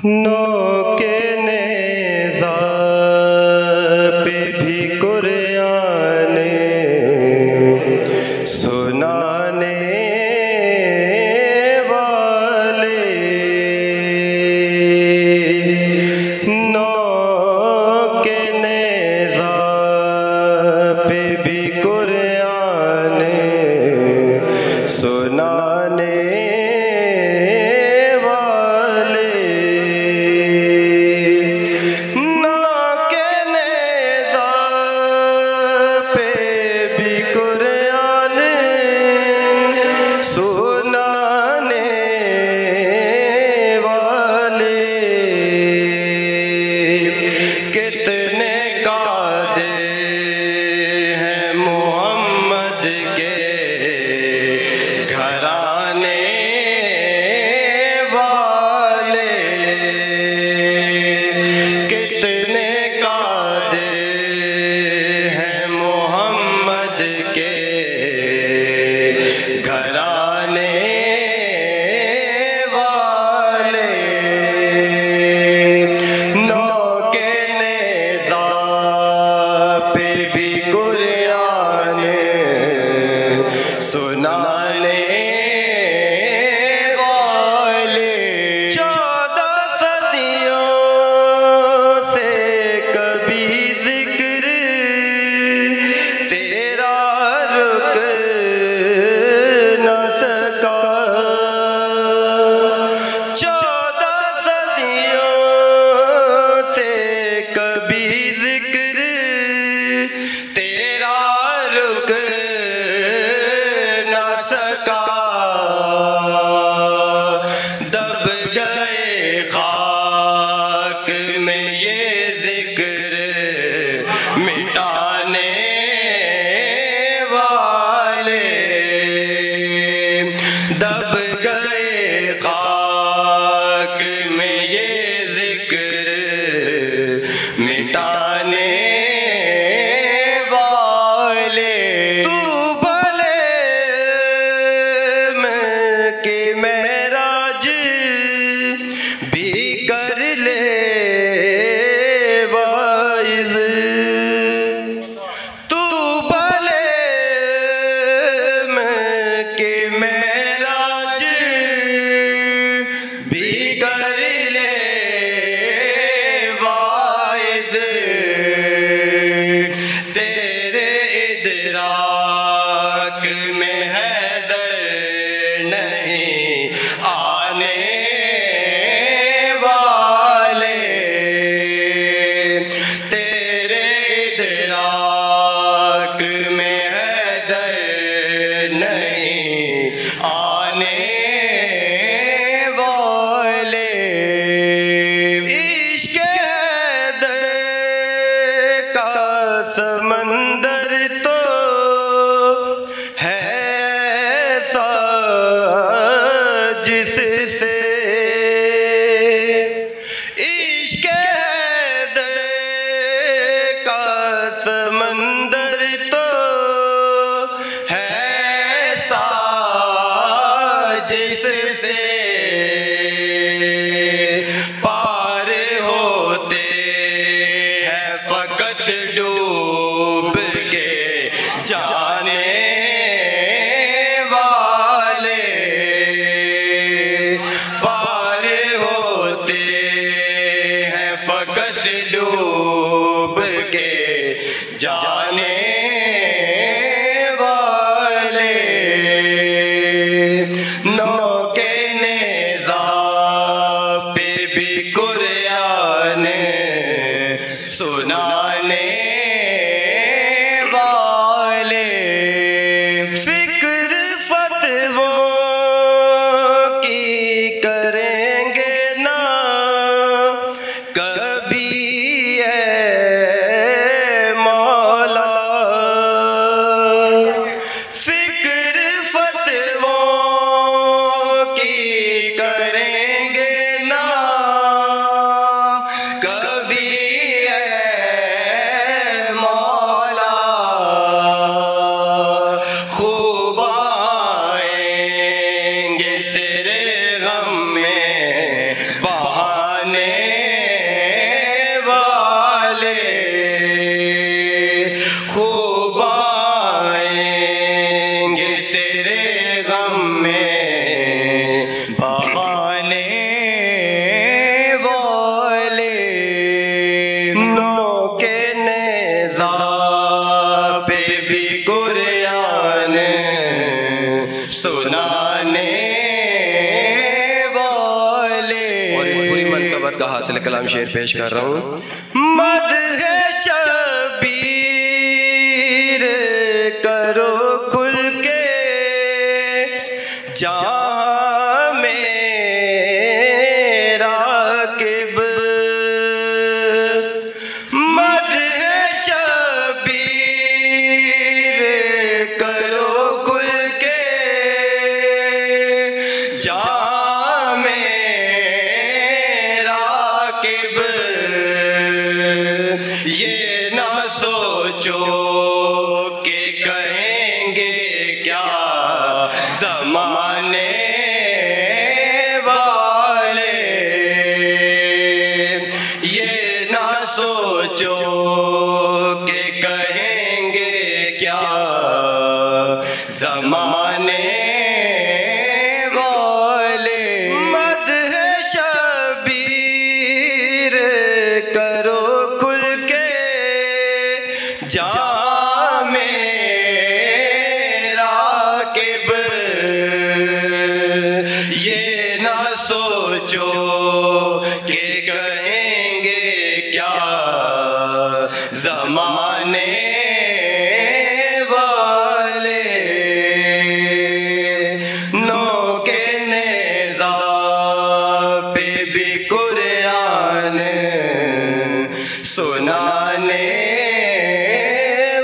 नौ के नेज़ा पे भी कुरान सुनाने वाले, नौ के नेज़ा पे भी कुरान सुनाने वाले। सुनाने वाले खूब आएंगे तेरे गम में बहाने वाले। नौके नेज़ा पे भी कुरान सुनाने वाले। और इस पूरी मनकबत का हासिल कलाम शेर पेश कर रहा हूँ। मदह शबीर करो खुल के जहाँ मेरा किब। मदह शबीर करो खुल के जहाँ मेरा किब। ये ना सोचो कि कहेंगे क्या ज़माने वाले। ये ना सोचो कि कहेंगे क्या ज़माने वाले। मदह शबीर करो खुल के जहाँ मेरा किब। ये ना सोचो कि कहेंगे क्या ज़माने वाले। नौके नेज़ा पे भी कुरान सुनाने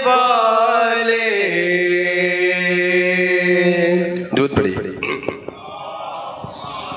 वाले। दूध पड़ी।